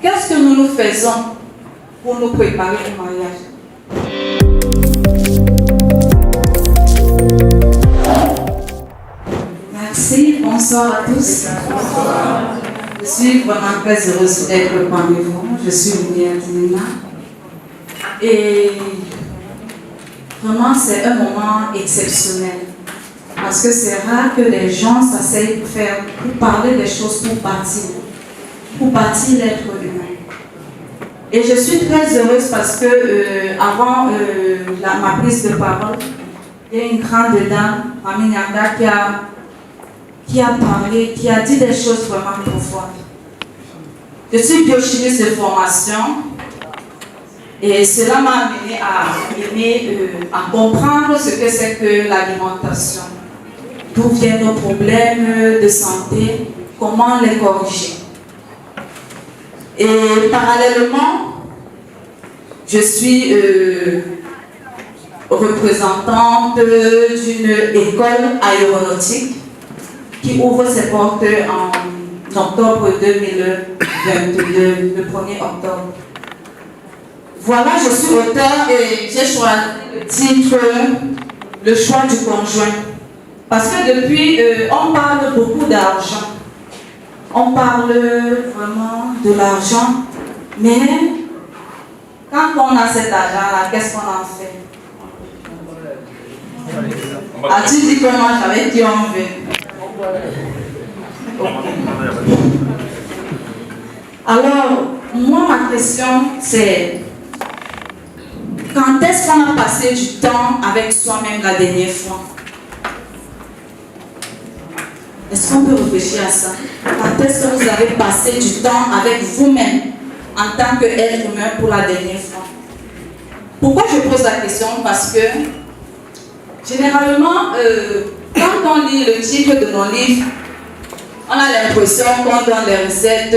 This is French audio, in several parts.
Qu'est-ce que nous faisons pour nous préparer au mariage? Merci, bonsoir à tous. Je suis vraiment très heureuse d'être parmi vous. Je suis Lumière Dina. Et vraiment, c'est un moment exceptionnel. Parce que c'est rare que les gens s'asseyent pour parler des choses pour bâtir l'être humain. Et je suis très heureuse parce que avant ma prise de parole, il y a une grande dame, Mami Nyanda, qui a parlé, qui a dit des choses vraiment profondes. Je suis biochimiste de formation et cela m'a amené à comprendre ce que c'est que l'alimentation. D'où viennent nos problèmes de santé, comment les corriger. Et parallèlement, je suis représentante d'une école aéronautique qui ouvre ses portes en octobre 2022, le 1er octobre. Voilà, je suis auteur et j'ai choisi le titre « Le choix du conjoint ». Parce que depuis, on parle beaucoup d'argent. On parle vraiment de l'argent, mais quand on a cet argent-là, qu'est-ce qu'on en fait? As-tu dit comment j'avais dit on veut? Alors, moi, ma question, c'est quand est-ce qu'on a passé du temps avec soi-même la dernière fois? Est-ce qu'on peut réfléchir à ça? Quand est-ce que vous avez passé du temps avec vous-même en tant qu'être humain pour la dernière fois? Pourquoi je pose la question? Parce que généralement, quand on lit le titre de nos livres, on a l'impression qu'on donne des recettes,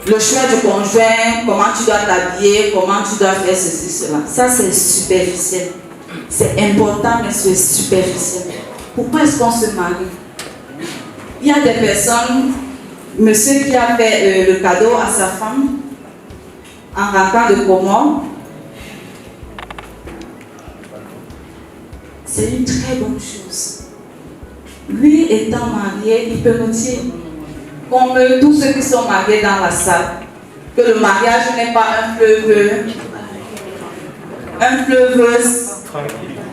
le choix du conjoint, comment tu dois t'habiller, comment tu dois faire ceci, cela. Ça, c'est superficiel. C'est important, mais c'est superficiel. Pourquoi est-ce qu'on se marie? Il y a des personnes, monsieur qui a fait le cadeau à sa femme en rentrant de Comores. C'est une très bonne chose. Lui étant marié, il peut nous dire, comme tous ceux qui sont mariés dans la salle, que le mariage n'est pas un fleuve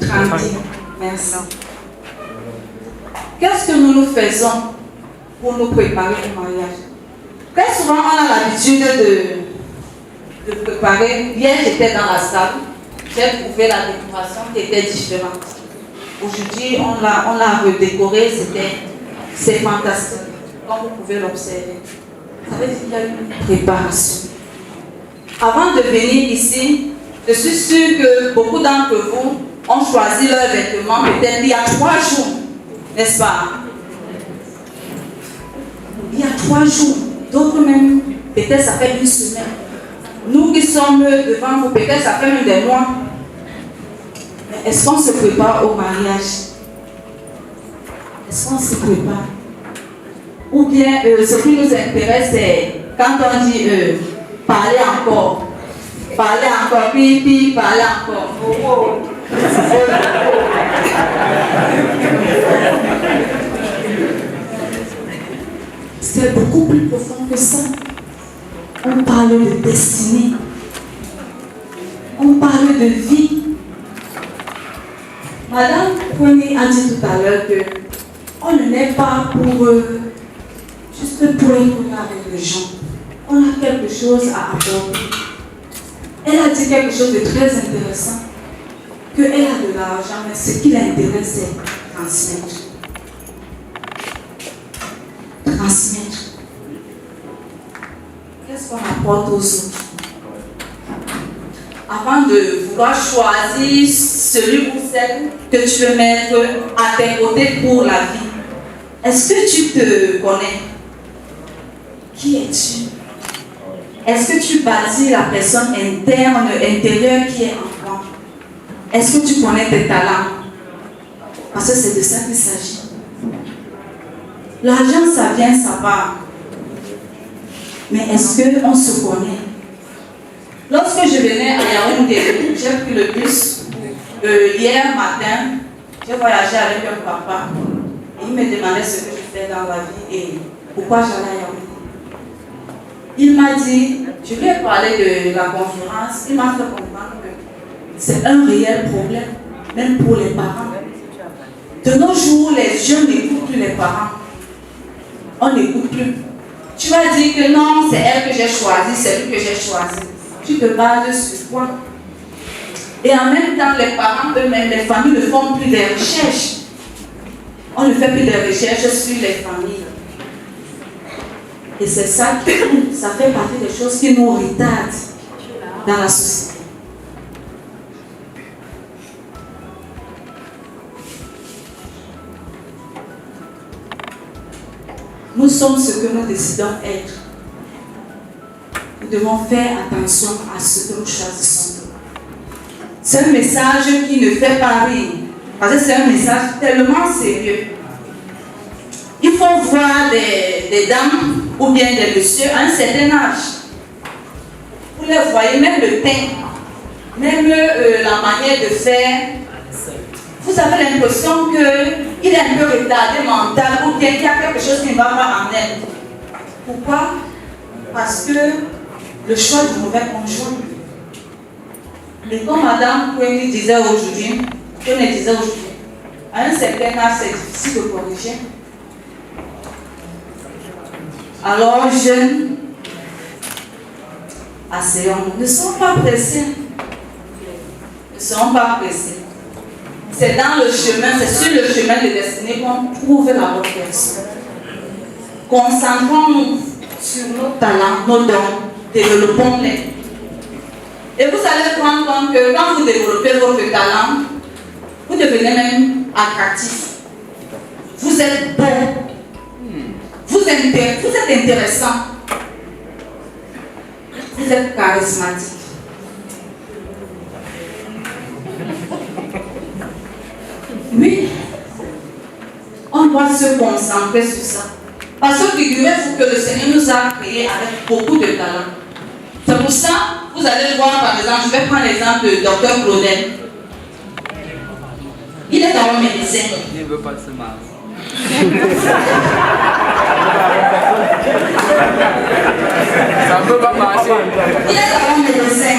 tranquille. Merci. Qu'est-ce que nous faisons pour nous préparer au mariage? Très souvent, on a l'habitude de préparer. Hier, j'étais dans la salle, j'ai trouvé la décoration qui était différente. Aujourd'hui, on l'a redécorée, c'est fantastique, comme vous pouvez l'observer. Ça veut dire qu'il y a une préparation. Avant de venir ici, je suis sûre que beaucoup d'entre vous ont choisi leurs vêtements peut-être il y a 3 jours. N'est-ce pas? Il y a 3 jours. D'autres même, peut-être ça fait 1 semaine. Nous qui sommes devant vous, peut-être ça fait même des mois. Mais est-ce qu'on se prépare au mariage? Est-ce qu'on se prépare? Ou bien ce qui nous intéresse, c'est quand on dit parler encore, puis parler encore. C'est beaucoup plus profond que ça. On parle de destinée. On parle de vie. Madame Poigny a dit tout à l'heure que on ne n'est pas pour juste pour être avec les gens. On a quelque chose à apporter. Elle a dit quelque chose de très intéressant. Qu'elle a de l'argent, mais ce qui l'intéresse, c'est transmettre. Transmettre. Qu'est-ce qu'on apporte aux autres? Avant de vouloir choisir celui ou celle que tu veux mettre à tes côtés pour la vie, est-ce que tu te connais? Qui es-tu? Est-ce que tu bâtis la personne intérieure qui est en toi? Est-ce que tu connais tes talents? Parce que c'est de ça qu'il s'agit. L'argent, ça vient, ça part. Mais est-ce qu'on se connaît? Lorsque je venais à Yaoundé, j'ai pris le bus. Hier matin, j'ai voyagé avec un papa. Il me demandait ce que je fais dans la vie et pourquoi j'allais à Yaoundé. Il m'a dit, je lui ai parlé de la conférence, il m'a fait comprendre que c'est un réel problème, même pour les parents. De nos jours, les jeunes n'écoutent plus les parents. On n'écoute plus. Tu vas dire que non, c'est elle que j'ai choisie, c'est lui que j'ai choisi. Tu te bases sur quoi? Et en même temps, les parents eux-mêmes, les familles ne font plus des recherches. On ne fait plus des recherches sur les familles. Et c'est ça fait partie des choses qui nous retardent dans la société. Nous sommes ce que nous décidons être. Nous devons faire attention à ce que nous choisissons. C'est un message qui ne fait pas rire. Parce que c'est un message tellement sérieux. Il faut voir des dames ou bien des messieurs à un certain âge. Vous les voyez, même le teint, même la manière de faire. Vous avez l'impression qu'il est un peu retardé mental ou bien qu'il y a quelque chose qui ne va pas en elle. Pourquoi? Parce que le choix du mauvais conjoint. Et comme Madame Kouéni disait aujourd'hui, à un certain âge, c'est difficile de corriger. Alors, jeunes, asseyons-nous. Ne soyons pas pressés. Ne soyons pas pressés. C'est dans le chemin, c'est sur le chemin de destinée qu'on trouve la bonne personne. Concentrons-nous sur nos talents, nos dons, développons-les. Et vous allez prendre compte que quand vous développez votre talent, vous devenez même attractif. Vous êtes bon. Vous êtes intéressant. Vous êtes charismatique. Oui, on doit se concentrer sur ça. Parce que figurez-vous que le Seigneur nous a créés avec beaucoup de talent. C'est pour ça, vous allez voir par exemple, je vais prendre l'exemple de Dr Claudel. Il est d'abord médecin. Il ne veut pas se marier. Ça ne peut pas marcher. Il est d'abord médecin.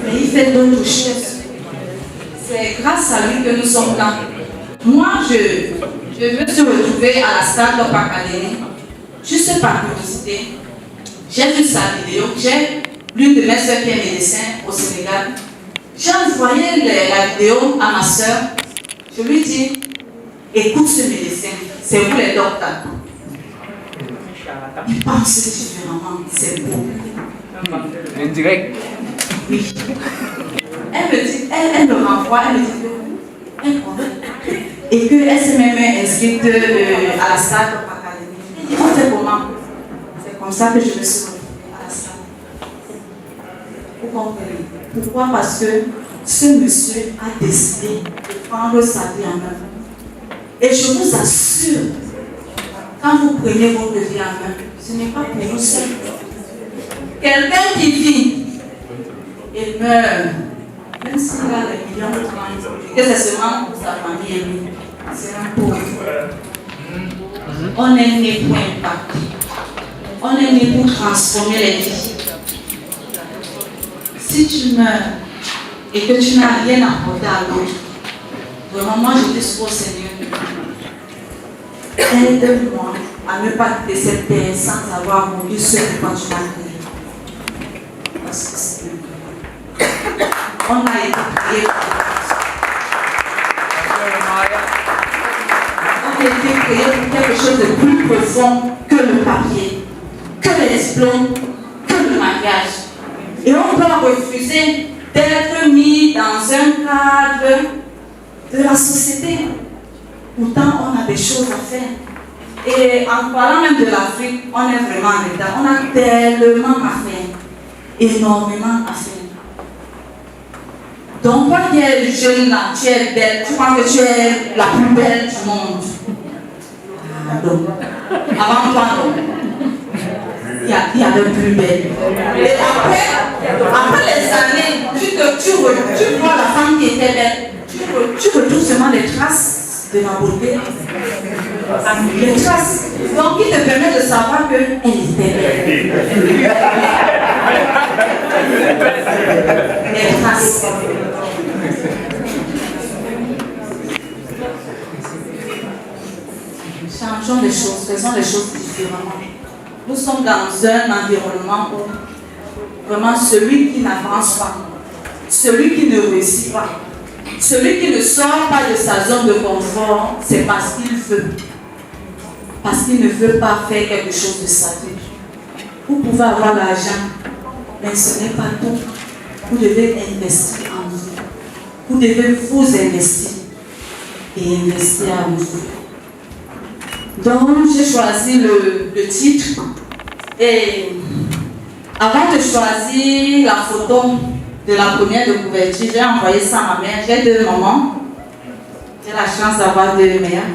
Mais il fait d'autres choses. C'est grâce à lui que nous sommes là. Moi, je me suis retrouvée à la Start-up Academy, juste par curiosité. J'ai vu sa vidéo, j'ai l'une de mes soeurs qui est médecin au Sénégal. J'ai envoyé la vidéo à ma soeur. Je lui dis, écoute ce médecin, c'est vous les docteurs. Il pense différemment, c'est beau. Indirect. Oui. Elle me renvoie, elle me dit qu'elle connaît. Et qu'elle s'est même inscrite à la Start-up Academy. Elle dit, on fait comment? C'est comme ça que je me suis retrouvée à la Start-up. Vous comprenez? Pourquoi? Parce que ce monsieur a décidé de prendre sa vie en main. Et je vous assure, quand vous prenez votre vie en main, ce n'est pas pour vous seul. Quelqu'un qui vit et meurt, même s'il a les millions de francs, que c'est seulement pour sa famille et lui, c'est un pauvre. On est né pour impacter. On est né pour transformer les vies. Si tu meurs et que tu n'as rien apporté à l'autre, vraiment, moi je dis au Seigneur, aide-moi à ne pas quitter cette terre sans avoir mouru ce que quand tu m'as créé. Parce que c'est on a été créé on a été créé pour quelque chose de plus profond que le papier, que les diplômes, que le mariage. Et on doit refuser d'être mis dans un cadre de la société. Pourtant, on a des choses à faire. Et en parlant même de l'Afrique, on est vraiment en retard. On a tellement à faire. Énormément à faire. Donc, toi qui es jeune là, tu es belle, tu crois que tu es la plus belle du monde. est plus belle. Et après les années, tu vois la femme qui était belle, tu retrouves seulement les traces de la beauté. Les traces. Donc, qui te permet de savoir qu'elle était belle. Les traces. Changeons les choses, faisons les choses différemment. Nous sommes dans un environnement où vraiment celui qui n'avance pas, celui qui ne réussit pas, celui qui ne sort pas de sa zone de confort, c'est parce qu'il veut. Parce qu'il ne veut pas faire quelque chose de sa vie. Vous pouvez avoir l'argent, mais ce n'est pas tout. Vous devez investir en vous. Vous devez vous investir et investir en vous. Donc, j'ai choisi le titre. Et avant de choisir la photo de la première de couverture, j'ai envoyé ça à ma mère. J'ai 2 mamans. J'ai la chance d'avoir 2 mères.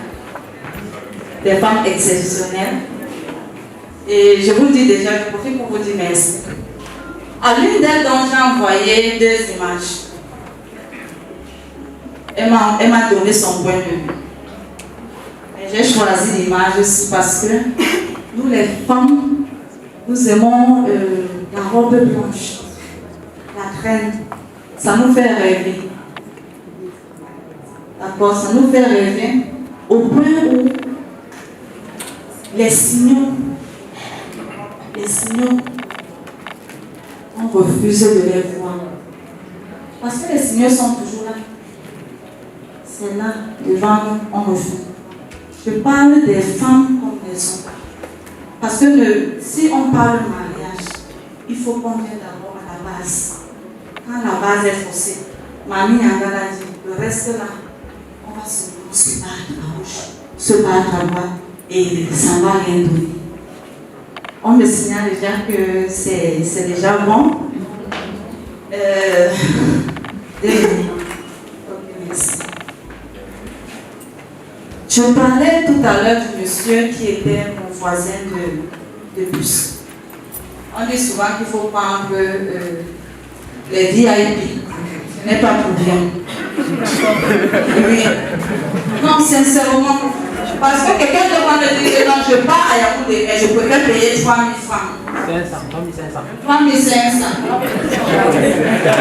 Des femmes exceptionnelles. Et je vous dis déjà, je profite pour vous dire merci. À l'une d'elles, dont j'ai envoyé 2 images. Elle m'a donné son point de vue. J'ai choisi l'image aussi parce que nous les femmes, nous aimons la robe blanche, la traîne. Ça nous fait rêver. D'accord, ça nous fait rêver au point où les signaux, on refuse de les voir. Parce que les signaux sont toujours là. C'est là, devant nous, on refuse. Je parle des femmes comme des hommes. Parce que si on parle de mariage, il faut qu'on vienne d'abord à la base. Quand la base est faussée, Mamie Angala dit, le reste là, on va se battre à gauche, se battre à droite, et ça ne va rien donner. On me signale déjà que c'est déjà bon. Merci. Je parlais tout à l'heure du monsieur qui était mon voisin de bus. On dit souvent qu'il faut prendre les VIP. Ce n'est pas pour bien. Oui. Non, sincèrement. Parce que quelqu'un demande de dire que non, je pars à Yaoundé, mais je préfère payer 3 000 francs. 3 500.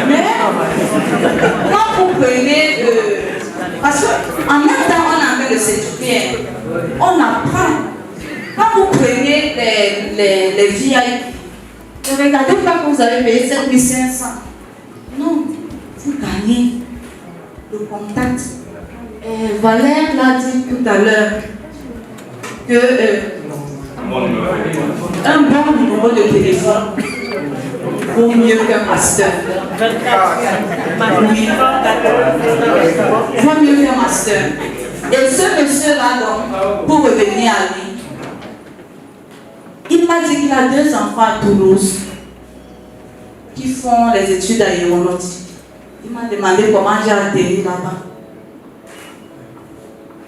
Mais quand vous prenez parce qu'en même temps, on a fait de s'étudier. On apprend. Quand vous prenez les VIP, regardez pas que vous avez payé 7 500. Non, vous gagnez le contact. Et Valère l'a dit tout à l'heure que un bon numéro de téléphone vaut mieux qu'un master. Vaut mieux qu'un master. Et ce monsieur-là, donc, pour revenir à lui, il m'a dit qu'il a 2 enfants à Toulouse qui font les études aéronautiques. Il m'a demandé comment j'ai atterri là-bas.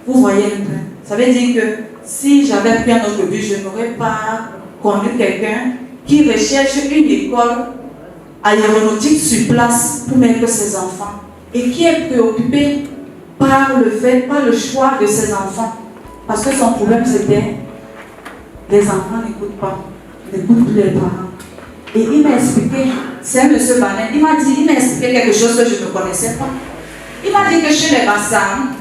Vous voyez un peu. Ça veut dire que si j'avais pris un autre but, je n'aurais pas connu quelqu'un qui recherche une école aéronautique sur place pour mettre ses enfants et qui est préoccupé par le choix de ses enfants. Parce que son problème c'était les enfants n'écoutent pas, n'écoutent plus les parents. Et il m'a expliqué, c'est un monsieur Banet, il m'a expliqué quelque chose que je ne connaissais pas. Il m'a dit que chez les Bassam,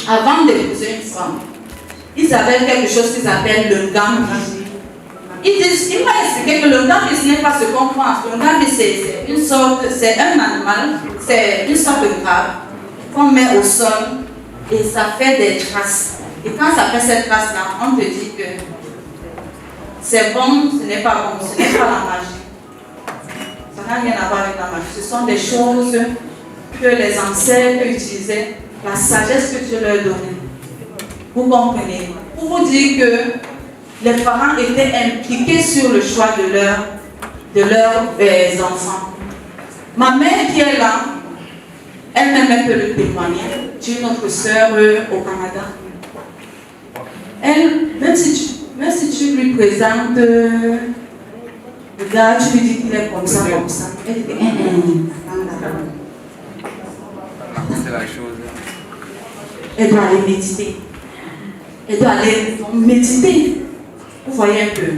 avant d'épouser une femme, ils avaient quelque chose qu'ils appellent le gambi. Il m'a expliqué que le gambi, ce n'est pas ce qu'on pense. Le gambi, c'est un animal, c'est une sorte de crabe qu'on met au sol et ça fait des traces. Et quand ça fait cette trace-là, on te dit que c'est bon, ce n'est pas bon, ce n'est pas la magie. Ça n'a rien à voir avec la magie. Ce sont des choses que les ancêtres utilisaient, la sagesse que Dieu leur donnait. Vous comprenez? Pour vous dire que les parents étaient impliqués sur le choix de leurs enfants. Ma mère qui est là, elle-même peut le témoigner. J'ai une autre sœur au Canada. Elle, même si tu lui présentes gars, tu lui dis qu'il est comme ça. Elle dit, c'est la chose. Elle doit aller méditer. Elle doit aller méditer. Vous voyez un peu.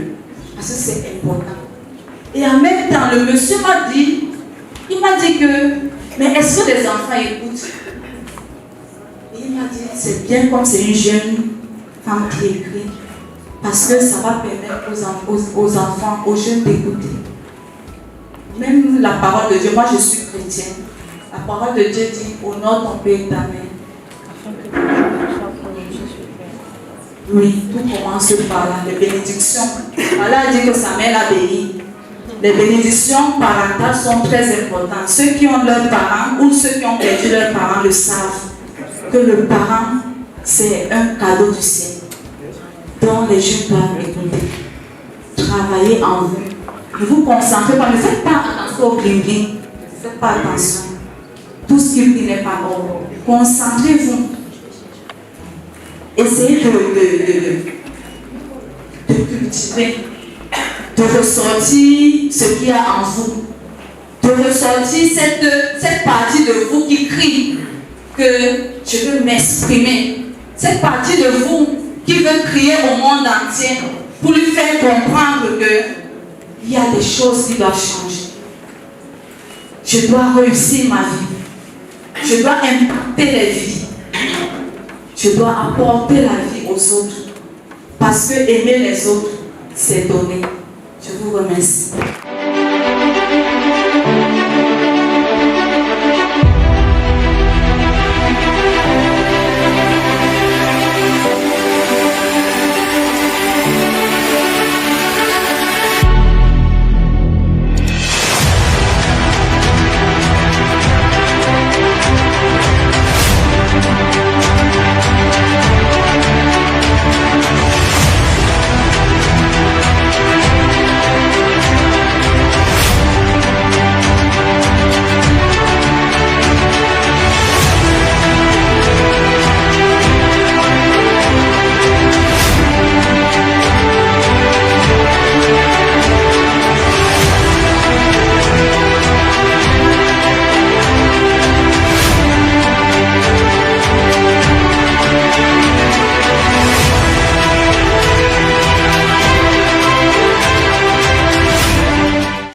Parce que c'est important. Et en même temps, le monsieur m'a dit, il m'a dit que, mais est-ce que les enfants écoutent? Et il m'a dit, c'est bien comme c'est une jeune femme qui écrit. Parce que ça va permettre aux enfants, aux jeunes d'écouter. Même la parole de Dieu, moi je suis chrétienne. La parole de Dieu dit, honore ton père et ta mère. Oui, tout commence par là, les bénédictions. Allah a dit que sa mère l'a béni. Les bénédictions parentales sont très importantes. Ceux qui ont leurs parents ou ceux qui ont perdu leurs parents le savent. Que le parent, c'est un cadeau du ciel. Donc les jeunes doivent écouter. Travailler en vous. Ne vous concentrez pas, ne faites pas attention au bling-bling. Ne faites pas attention. Tout ce qui n'est pas bon. Concentrez-vous. Essayez de cultiver, de ressortir ce qu'il y a en vous, de ressortir cette partie de vous qui crie que je veux m'exprimer, cette partie de vous qui veut crier au monde entier pour lui faire comprendre qu'il y a des choses qui doivent changer. Je dois réussir ma vie, je dois impacter les vies. Je dois apporter la vie aux autres. Parce que aimer les autres, c'est donner. Je vous remercie.